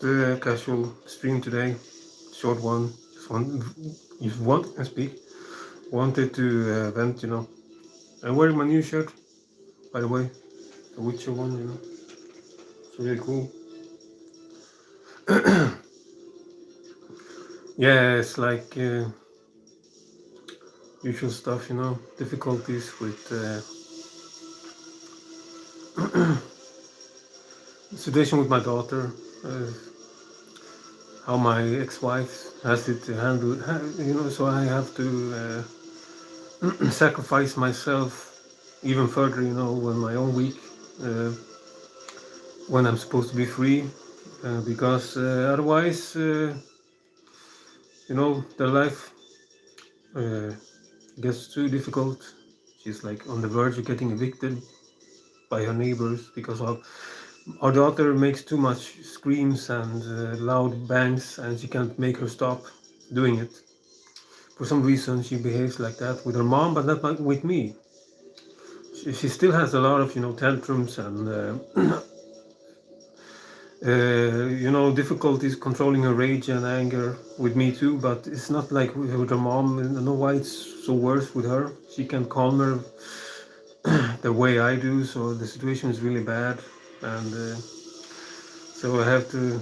The casual stream today, short one. Just want and speak. Wanted to vent, I'm wearing my new shirt, by the way, the Witcher one. It's really cool. Yeah, it's like usual stuff, difficulties with the situation with my daughter. How my ex-wife has it to handle, so I have to sacrifice myself even further, when my own week, uh, when I'm supposed to be free, because otherwise, their life uh, gets too difficult. She's like on the verge of getting evicted by her neighbors because of our daughter makes too much screams and loud bangs, and she can't make her stop doing it. For some reason, she behaves like that with her mom, but not with me. She still has a lot of tantrums and difficulties controlling her rage and anger with me too. But it's not like with her mom. I don't know why it's so worse with her. She can calm her the way I do, so the situation is really bad, and so I have to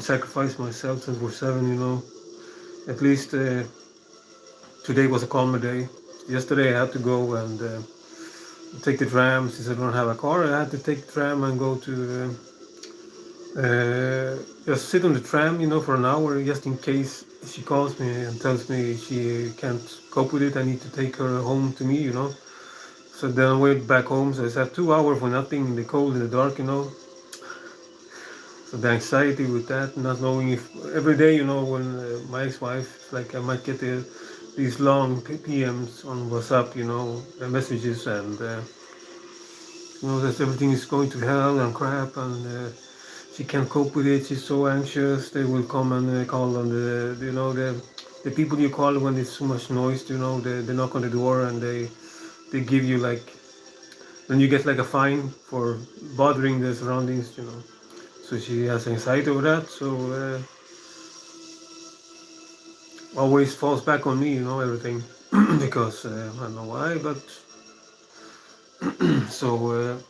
sacrifice myself 24/7. At least today was a calmer day. Yesterday I had to go and take the tram since I don't have a car. I had to take the tram and go to just sit on the tram, for an hour, just in case she calls me and tells me she can't cope with it. I need to take her home to me. So then I went back home. So it's 2 hours for nothing in the cold, in the dark. So the anxiety with that, not knowing if every day, when my ex-wife, like I might get these long PMs on WhatsApp, messages, and that everything is going to hell and crap, and she can't cope with it. She's so anxious. They will come and call on the people you call when there's so much noise. They knock on the door and they give you like, then you get like a fine for bothering the surroundings. So she has anxiety over that. So always falls back on me. Everything because I don't know why, but so.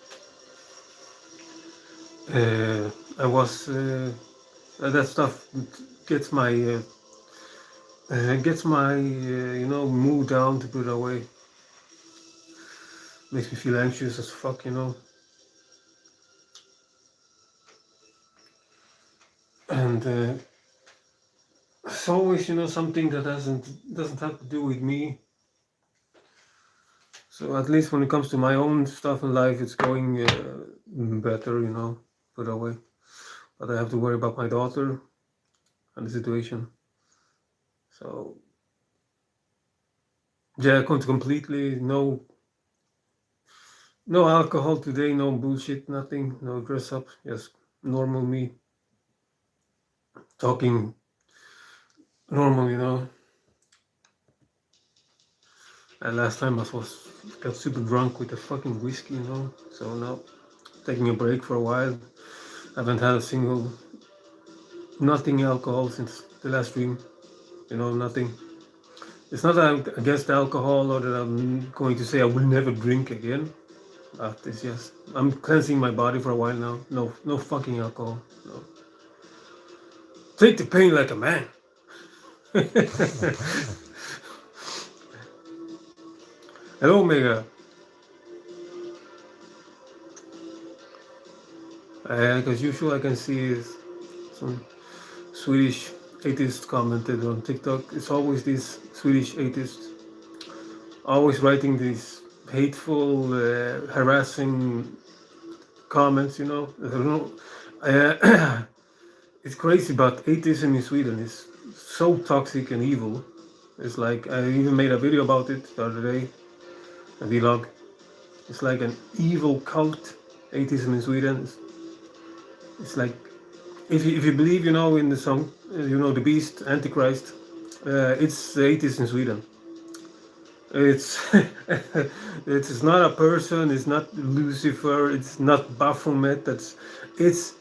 I was that stuff gets my mood down, to put it away. Makes me feel anxious as fuck. And it's always something that doesn't have to do with me. So at least when it comes to my own stuff in life, it's going better. Put it away. But I have to worry about my daughter and the situation. So yeah, completely no alcohol today, no bullshit, nothing, no dress up, just normal me talking normal. And last time I got super drunk with the fucking whiskey. So now taking a break for a while. Haven't had nothing alcohol since the last stream. Nothing. It's not that I'm against alcohol or that I'm going to say I will never drink again. But it's just I'm cleansing my body for a while now. No fucking alcohol. No. Take the pain like a man. Hello, Omega. As usual, I can see some Swedish atheist commented on TikTok. It's always these Swedish atheists always writing these hateful, harassing comments. I don't know. It's crazy, but atheism in Sweden is so toxic and evil. It's like I even made a video about it the other day, a vlog. It's like an evil cult. Atheism in Sweden. It's like if you believe, in the song, the beast, Antichrist. It's atheist in Sweden. It's it's not a person. It's not Lucifer. It's not Baphomet. It's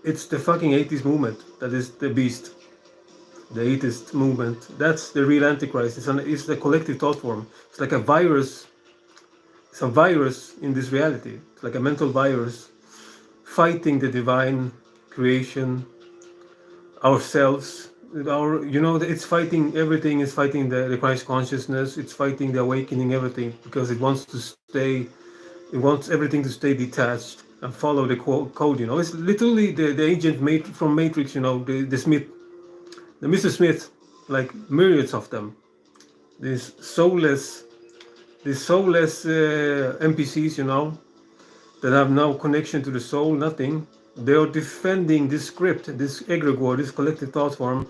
it's the fucking atheist movement that is the beast. The atheist movement. That's the real Antichrist. It's the collective thought form. It's like a virus. It's a virus in this reality. It's like a mental virus fighting the divine creation, ourselves, our, it's fighting everything. It's fighting the Christ consciousness. It's fighting the awakening, everything, because it wants to stay. It wants everything to stay detached and follow the code. It's literally the agent made from Matrix. The Smith, the Mr. Smith, like myriads of them. These soulless, NPCs, that have no connection to the soul, nothing. They are defending this script, this egregore, this collective thought form.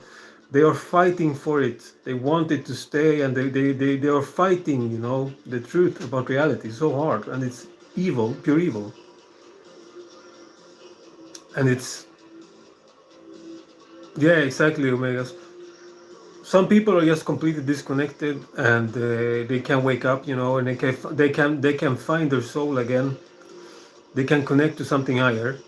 They are fighting for it. They want it to stay, and they are fighting, the truth about reality so hard, and it's evil, pure evil. And it's, yeah, exactly, Omegas. Some people are just completely disconnected, and they can wake up, and they can find their soul again. They can connect to something higher.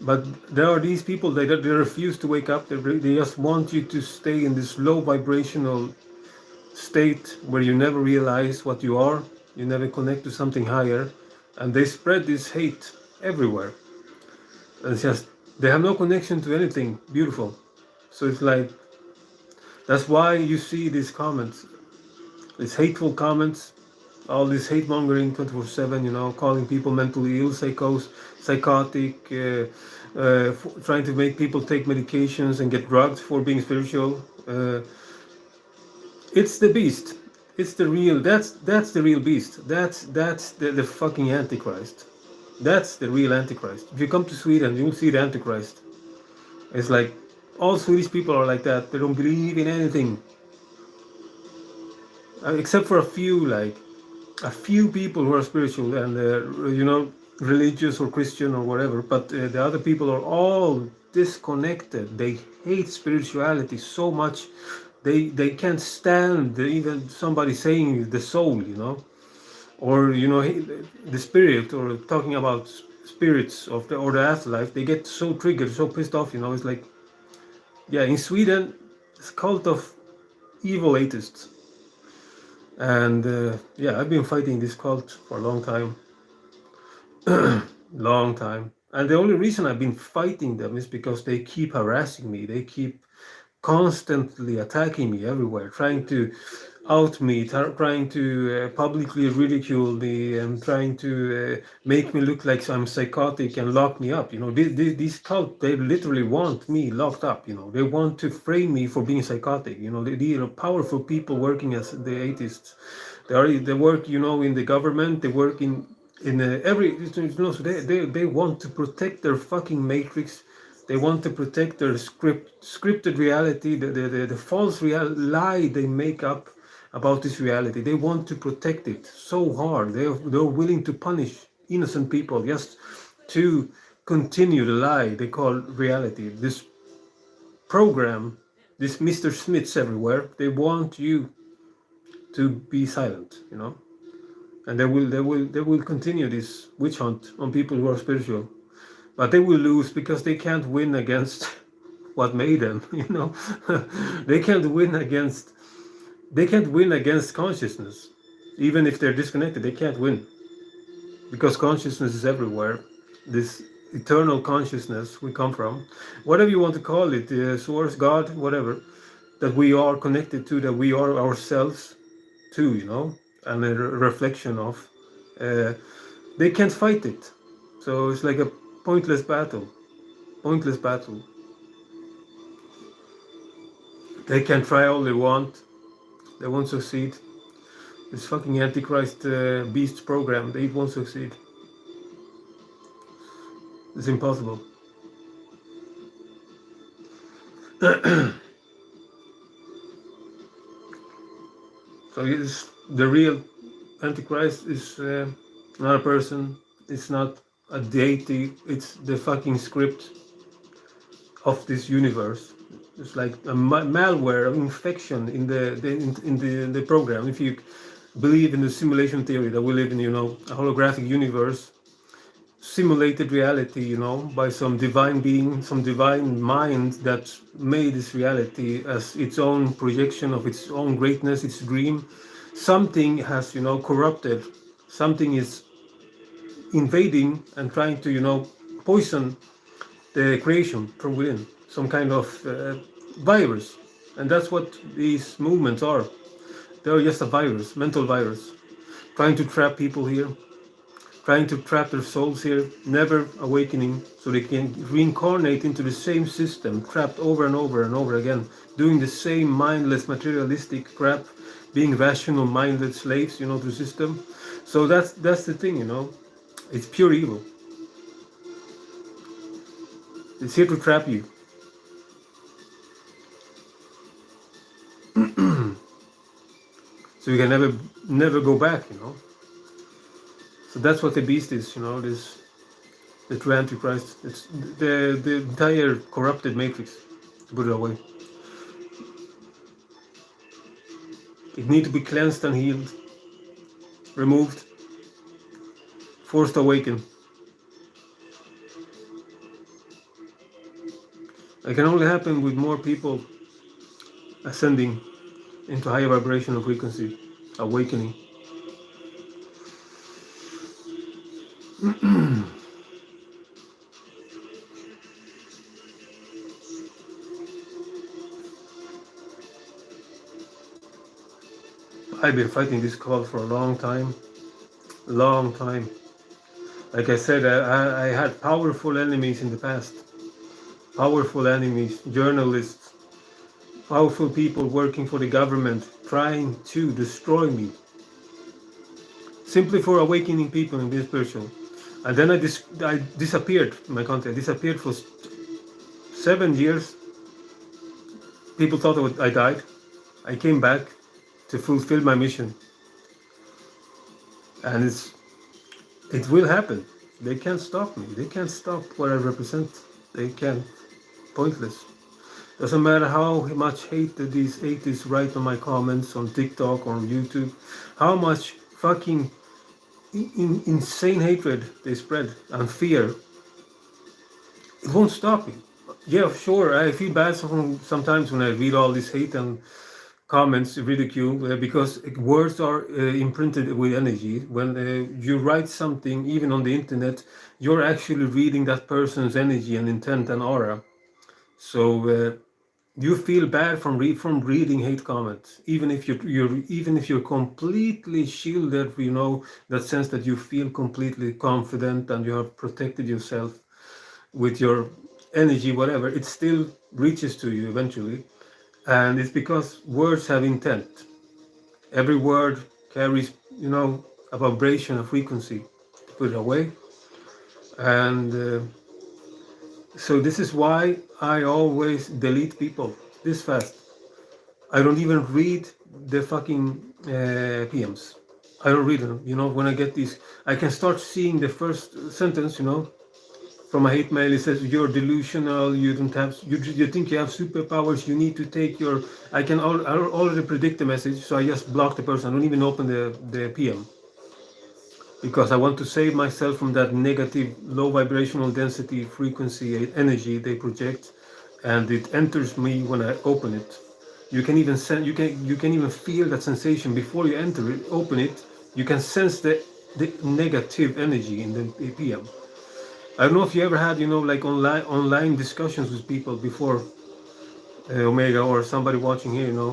But there are these people they refuse to wake up. They just want you to stay in this low vibrational state where you never realize what you are. You never connect to something higher, and they spread this hate everywhere. And it's just they have no connection to anything beautiful. So it's like, that's why you see these comments, these hateful comments, all this hate mongering 24/7, calling people mentally ill, psychotic, trying to make people take medications and get drugged for being spiritual. It's the beast. It's the real. That's the real beast. That's the fucking Antichrist. That's the real Antichrist. If you come to Sweden, you'll see the Antichrist. It's like all Swedish people are like that. They don't believe in anything, except for a few people who are spiritual and religious or Christian or whatever. But the other people are all disconnected. They hate spirituality so much. They can't stand even somebody saying the soul, or the spirit, or talking about spirits of the afterlife. They get so triggered, so pissed off. It's like, yeah, in Sweden, it's a cult of evil atheists. And yeah, I've been fighting this cult for a long time. Long time. And the only reason I've been fighting them is because they keep harassing me. They keep constantly attacking me everywhere, trying to out me, trying to publicly ridicule me, and trying to make me look like I'm psychotic and lock me up. These cult, they literally want me locked up. They want to frame me for being psychotic. They are powerful people working as the atheists. They work, in the government. They work in every. So they want to protect their fucking matrix. They want to protect their scripted reality, the false lie they make up about this reality. They want to protect it so hard. They're willing to punish innocent people just to continue the lie they call reality. This program, this Mr. Smiths everywhere, they want you to be silent, and they will continue this witch hunt on people who are spiritual. But they will lose because they can't win against what made them, They can't win against consciousness. Even if they're disconnected, they can't win. Because consciousness is everywhere. This eternal consciousness we come from, whatever you want to call it, source, God, whatever, that we are connected to, that we are ourselves too, and a reflection of. They can't fight it. So it's like a pointless battle. They can try all they want. They won't succeed. This fucking Antichrist beast program, they won't succeed. It's impossible. So the real Antichrist is not a person. It's not a deity. It's the fucking script of this universe. It's like a malware, an infection in the program. If you believe in the simulation theory that we live in, a holographic universe, simulated reality, you know, by some divine being, some divine mind that made this reality as its own projection of its own greatness, its dream. Something has, you know, corrupted. Something is invading and trying to, you know, poison the creation from within. Some kind of virus. And that's what these movements are. They're just a virus, mental virus, trying to trap people here, trying to trap their souls here, never awakening so they can reincarnate into the same system, trapped over and over and over again, doing the same mindless, materialistic crap, being rational, mindless slaves, you know, to the system. So that's the thing, you know. It's pure evil. It's here to trap you. So you can never go back, you know. So that's what the beast is, you know, this the true antichrist. It's the entire corrupted matrix, to put it away. It needs to be cleansed and healed, removed, forced to awaken. It can only happen with more people ascending into higher vibrational frequency, awakening. I've been fighting this call for a long time, long time. Like I said, I had powerful enemies in the past, powerful enemies, journalists, powerful people working for the government, trying to destroy me, simply for awakening people in this spiritual. And then I disappeared, my content, disappeared for 7 years. People thought I died. I came back to fulfill my mission. And it will happen. They can't stop me. They can't stop what I represent. They can't. Pointless. Doesn't matter how much hate that these atheists write on my comments on TikTok or on YouTube, how much fucking insane hatred they spread and fear. It won't stop me. Yeah, sure, I feel bad sometimes when I read all this hate and comments, ridicule, because words are imprinted with energy. When you write something, even on the internet, you're actually reading that person's energy and intent and aura. So you feel bad from reading hate comments, even if you're completely shielded, you know, that sense that you feel completely confident and you have protected yourself with your energy, whatever, it still reaches to you eventually. And it's because words have intent. Every word carries, you know, a vibration, a frequency, to put it away. And so this is why I always delete people this fast. I don't even read the fucking PMs. I don't read them. You know, when I get these, I can start seeing the first sentence, you know, from a hate mail. It says, you're delusional, you don't have, you think you have superpowers, you need to take your, I already predict the message, so I just block the person. I don't even open the PM. Because I want to save myself from that negative, low vibrational density, frequency, energy they project, and it enters me when I open it. You can even you can even feel that sensation before you enter it, open it. You can sense the negative energy in the PM. I don't know if you ever had, you know, like online discussions with people before Omega or somebody watching here, you know,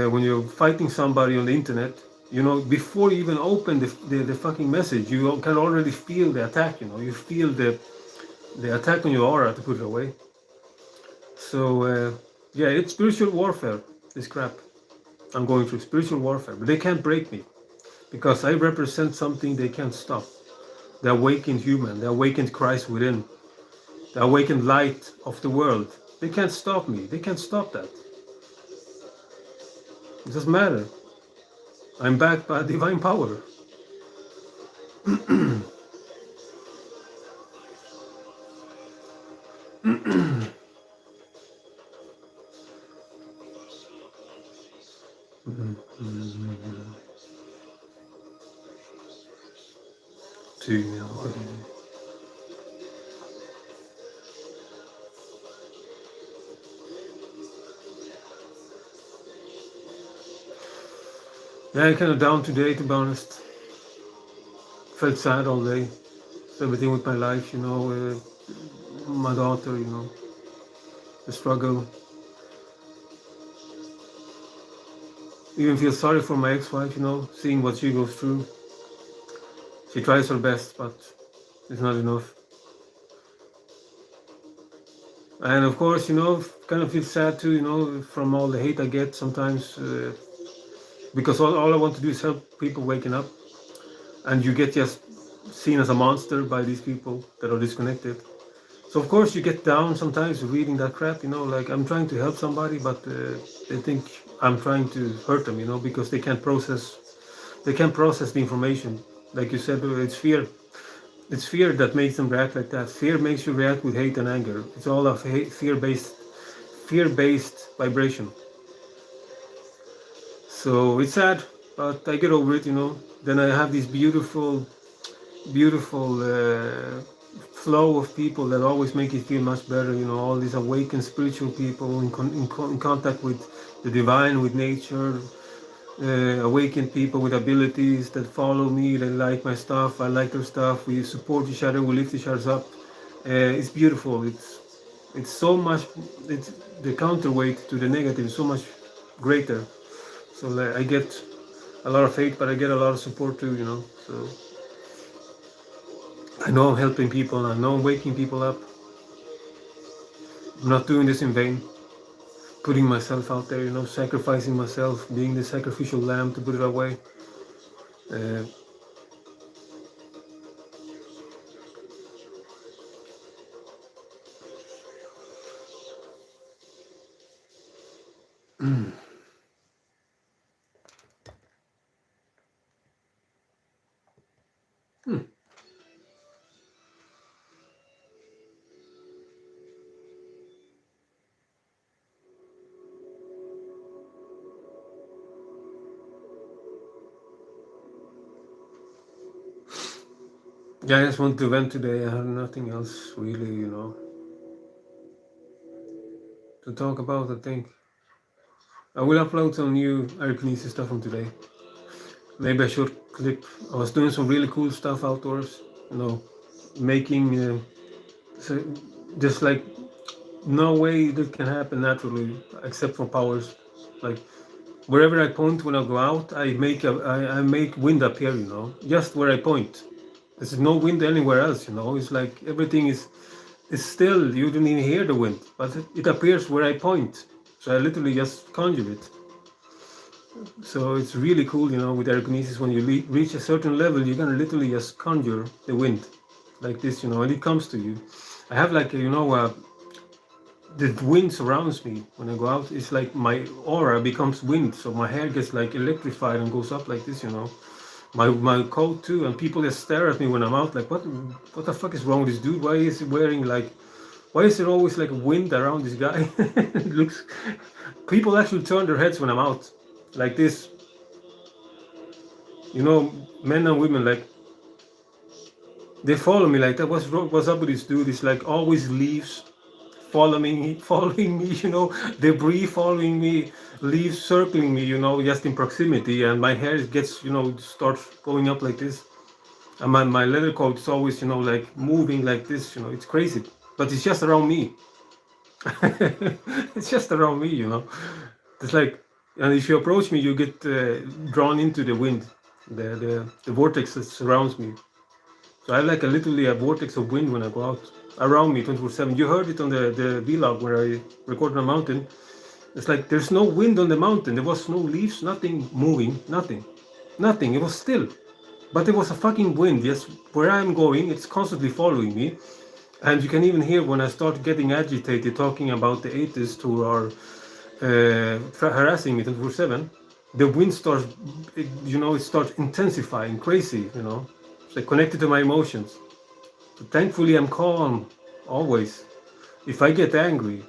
when you're fighting somebody on the internet, you know, before you even open the fucking message, you can already feel the attack, you know, you feel the attack on your aura, to put it away. So, yeah, it's spiritual warfare, this crap. I'm going through spiritual warfare, but they can't break me because I represent something they can't stop. The awakened human, the awakened Christ within, the awakened light of the world. They can't stop me. They can't stop that. It doesn't matter. I'm backed by divine power. Yeah, I kind of down today, to be honest. Felt sad all day. Everything with my life, my daughter, the struggle. Even feel sorry for my ex-wife, seeing what she goes through. She tries her best, but it's not enough. And of course, kind of feel sad too, from all the hate I get sometimes, because all I want to do is help people waking up, and you get just seen as a monster by these people that are disconnected. So of course you get down sometimes reading that crap, like I'm trying to help somebody, but they think I'm trying to hurt them, because they can't process the information. Like you said, it's fear. It's fear that makes them react like that. Fear makes you react with hate and anger. It's all of fear-based vibration. So it's sad, but I get over it, Then I have this beautiful flow of people that always make it feel much better, all these awakened spiritual people in contact with the divine, with nature, awakened people with abilities that follow me, they like my stuff, I like their stuff, we support each other, we lift each other up. It's beautiful. It's so much. It's the counterweight to the negative is so much greater. So like, I get a lot of hate, but I get a lot of support too. So I know I'm helping people. I know I'm waking people up. I'm not doing this in vain. Putting myself out there, sacrificing myself, being the sacrificial lamb, to put it that way. Uh, yeah, I just want to vent today. I have nothing else really, to talk about. I think I will upload some new Archimedes stuff from today. Maybe I should clip. I was doing some really cool stuff outdoors, making so just like no way that can happen naturally except for powers. Like wherever I point when I go out, I make wind appear, just where I point. There's no wind anywhere else, It's like everything is still. You don't even hear the wind, but it appears where I point. So I literally just conjure it. So it's really cool, with telekinesis. When you reach a certain level, you can literally just conjure the wind like this, and it comes to you. I have like, the wind surrounds me when I go out. It's like my aura becomes wind, so my hair gets like electrified and goes up like this, My coat too, and people just stare at me when I'm out, like, what the fuck is wrong with this dude? Why is he wearing like, why is there always like wind around this guy? It looks. People actually turn their heads when I'm out, like this. Men and women, like, they follow me like that. What's up with this dude? It's like always leaves following me, debris following me, leaves circling me, just in proximity, and my hair gets, starts going up like this, and my leather coat is always, like moving like this, it's crazy, but it's just around me. It's just around me, It's like, and if you approach me, you get drawn into the wind, the vortex that surrounds me. So I have like literally a vortex of wind when I go out around me 24/7. You heard it on the vlog where I recorded on a mountain. It's like there's no wind on the mountain. There was no leaves, nothing moving, nothing. Nothing. It was still. But there was a fucking wind. Yes, where I'm going, it's constantly following me. And you can even hear when I start getting agitated talking about the atheists who are harassing me 24/7. The wind starts, it starts intensifying, crazy, It's like connected to my emotions. So thankfully, I'm calm, always. If I get angry,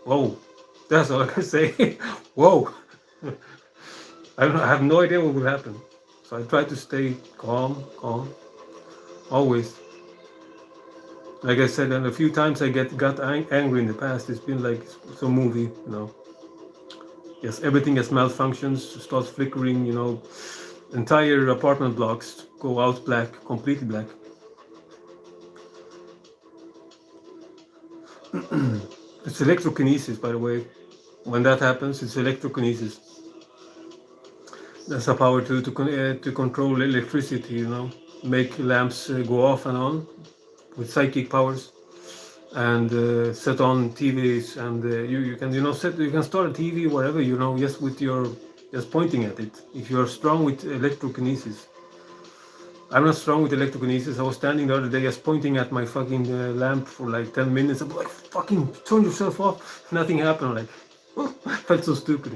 whoa, that's all I can say. Whoa. I have no idea what will happen. So I try to stay calm, always. Like I said, and a few times I got angry in the past. It's been like some movie, Yes, everything has malfunctions, starts flickering, entire apartment blocks go out black, completely black. It's electrokinesis, by the way. When that happens, it's electrokinesis. That's a power to control electricity, make lamps go off and on with psychic powers, and set on TVs, and you can you can start a TV wherever, just with your just pointing at it. If you are strong with electrokinesis. I'm not strong with electrokinesis. I was standing the other day just pointing at my fucking lamp for like 10 minutes. I'm like, fucking turn yourself off. Nothing happened. Like, I felt so stupid.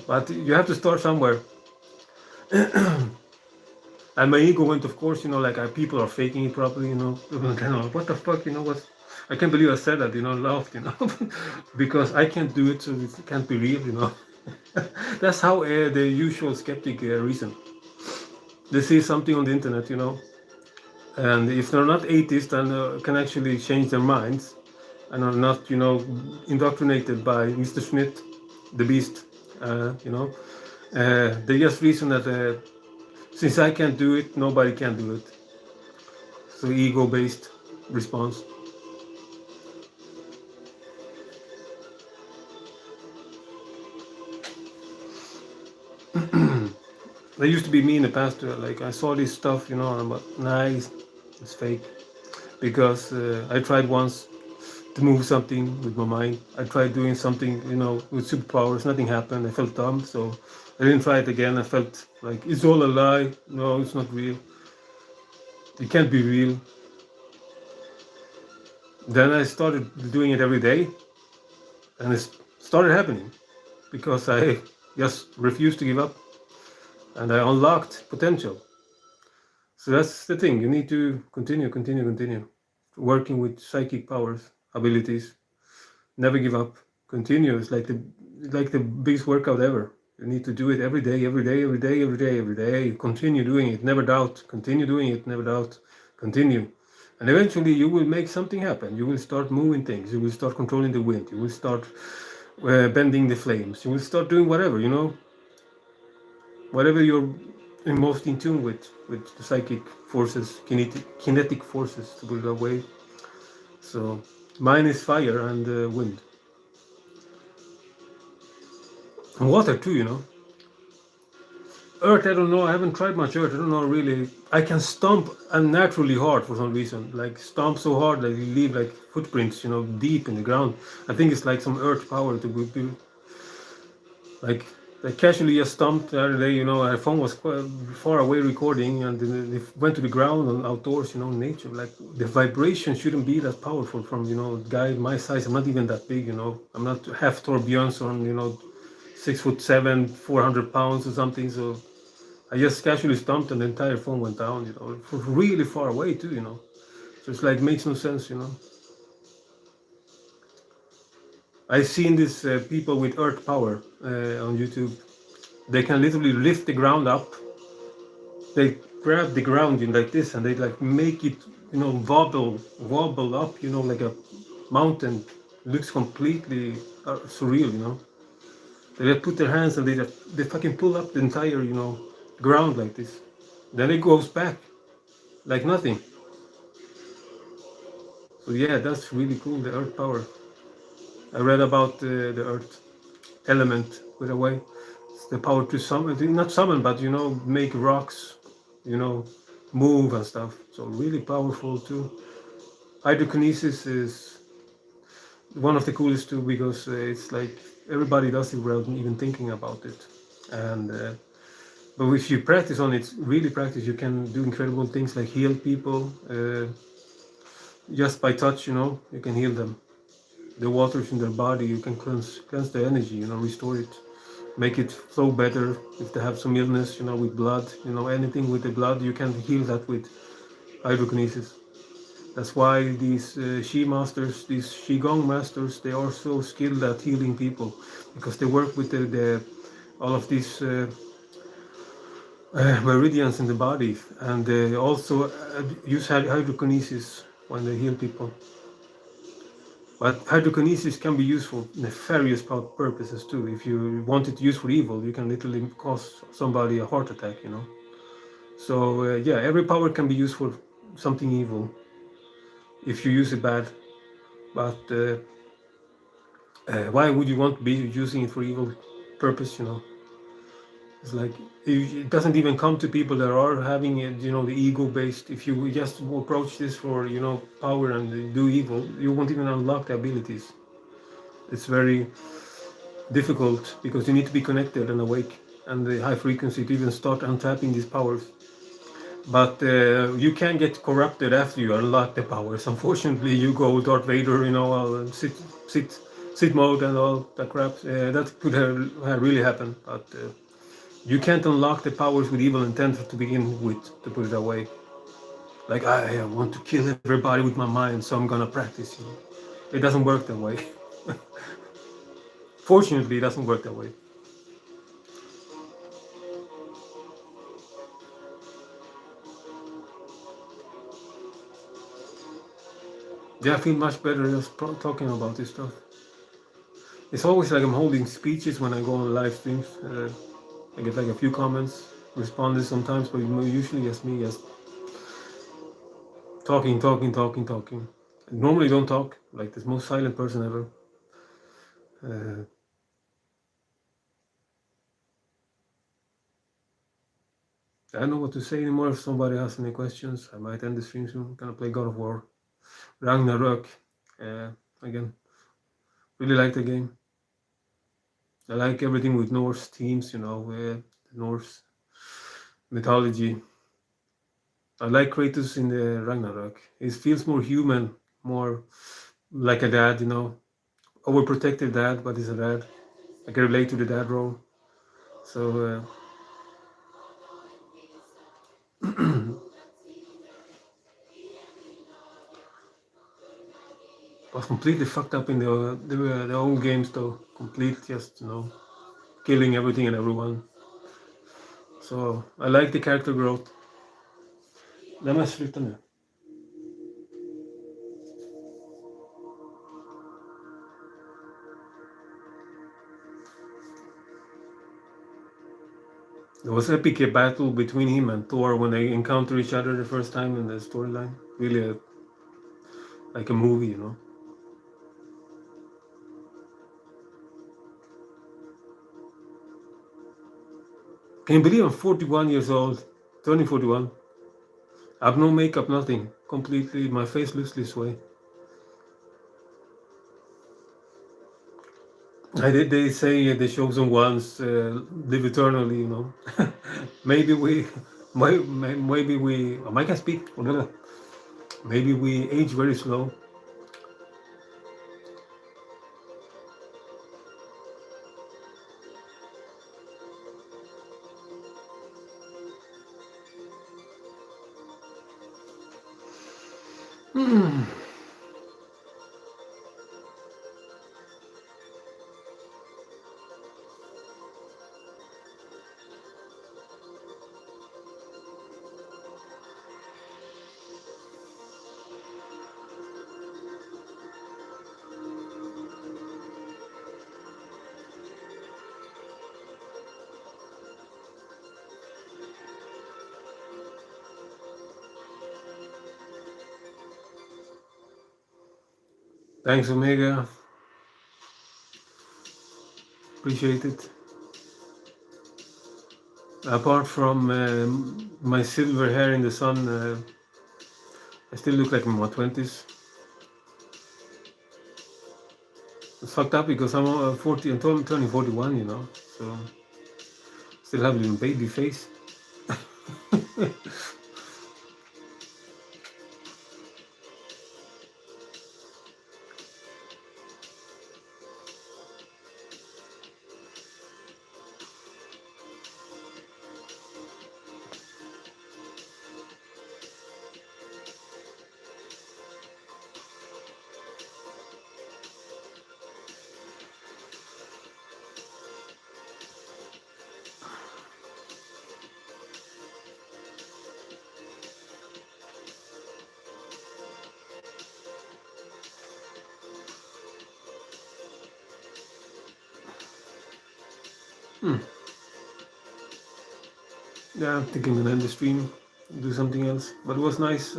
But you have to start somewhere. And my ego went, of course, like people are faking it properly, what the fuck, what? I can't believe I said that, laughed, because I can't do it, so it can't be real. That's how the usual skeptic reason. They see something on the internet, and if they're not atheists and can actually change their minds and are not, indoctrinated by Mr. Smith, the beast, they just reason that since I can't do it, nobody can do it. So ego-based response. There used to be me in the past, like I saw this stuff, and I'm like, nice, it's fake. Because I tried once to move something with my mind. I tried doing something, with superpowers, nothing happened. I felt dumb, so I didn't try it again. I felt like it's all a lie. No, it's not real. It can't be real. Then I started doing it every day, and it started happening because I just refused to give up, and I unlocked potential. So that's the thing. You need to continue, working with psychic powers, abilities. Never give up. Continue. It's like the biggest workout ever. You need to do it every day, every day, every day, every day, every day. Continue doing it. Never doubt. Continue doing it. Never doubt. Continue. And eventually you will make something happen. You will start moving things. You will start controlling the wind. You will start bending the flames. You will start doing whatever, whatever you're most in tune with the psychic forces, kinetic forces, to put it that way. So mine is fire and wind. And water too. Earth, I don't know. I haven't tried much earth. I don't know really. I can stomp unnaturally hard for some reason. Like stomp so hard that you leave like footprints, deep in the ground. I think it's like some earth power to be like. I casually just stomped the other day. Our phone was quite far away recording, and it went to the ground and outdoors. Nature. Like the vibration shouldn't be that powerful from a guy my size. I'm not even that big. I'm not half Thor Björnsson. 6'7", 400 pounds or something. So I just casually stomped and the entire phone went down, really far away too, So it's like, makes no sense, I've seen these people with earth power on YouTube. They can literally lift the ground up. They grab the ground in like this and they like make it, wobble up, like a mountain. It looks completely surreal, They put their hands and they fucking pull up the entire, ground like this. Then it goes back like nothing. So yeah, that's really cool, the earth power. I read about the earth element with a way. It's the power to summon, not summon, but make rocks, move and stuff. So really powerful too. Hydrokinesis is one of the coolest too, because it's like everybody does it without even thinking about it. And but if you practice on it, really practice, you can do incredible things like heal people just by touch. You can heal them. The waters in their body, you can cleanse the energy, restore it, make it flow better. If they have some illness, with blood, anything with the blood, you can heal that with hydrokinesis. That's why these Shi masters, these Qigong masters, they are so skilled at healing people, because they work with all of these meridians in the body, and they also use hydrokinesis when they heal people. But hydrokinesis can be used for nefarious purposes too. If you want it used for evil, you can literally cause somebody a heart attack, you know. So yeah, every power can be used for something evil if you use it bad. But why would you want to be using it for evil purpose, you know? It's like it doesn't even come to people that are having it, you know, the ego based. If you just approach this for, you know, power and do evil, you won't even unlock the abilities. It's very difficult because you need to be connected and awake and the high frequency to even start untapping these powers. But you can get corrupted after you unlock the powers. Unfortunately, you go Darth Vader, you know, sit, sit mode and all that crap. That could have really happened. But you can't unlock the powers with evil intent to begin with, to put it that way. Like, I want to kill everybody with my mind, so I'm gonna practice. You know? It doesn't work that way. Fortunately, it doesn't work that way. Yeah, I feel much better just talking about this stuff. It's always like I'm holding speeches when I go on live streams. I get like a few comments, responded sometimes, but usually just me just talking. I normally don't talk, like the most silent person ever. Uh, I don't know what to say anymore. If somebody has any questions, I might end the stream soon. I'm gonna play God of War. Ragnarok. Again, really like the game. I like everything with Norse themes, you know, Norse mythology. I like Kratos in the Ragnarok. It feels more human, more like a dad, you know, overprotective dad, but he's a dad. I can relate to the dad role. So was completely fucked up in the old games though. Complete, just, you know, killing everything and everyone. So I like the character growth. Den må jeg slutte nu. There was epic battle between him and Thor when they encounter each other the first time in the storyline. Really like a movie, you know. Can you believe I'm 41 years old? Turning 41. I have no makeup, nothing. Completely, my face looks this way. They say the chosen ones live eternally, you know. maybe we, maybe we, I can speak. Maybe we age very slow. Thanks, Omega. Appreciate it. Apart from my silver hair in the sun, I still look like I'm in my 20s. It's fucked up because I'm 40 and turning 41, you know. So still have a little baby face. Hmm. Yeah, I'm thinking to end the stream, do something else. But it was nice,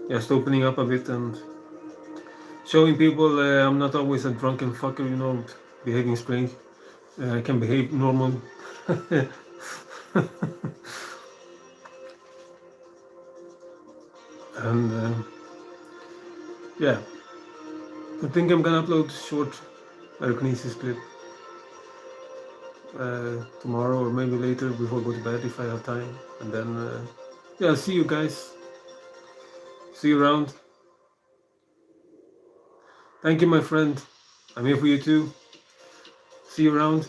just opening up a bit and showing people I'm not always a drunken fucker, behaving strange. I can behave normal. And yeah, I think I'm gonna upload short telekinesis clip tomorrow or maybe later before I go to bed if I have time. And then, yeah, see you guys. See you around. Thank you, my friend. I'm here for you too. See you around.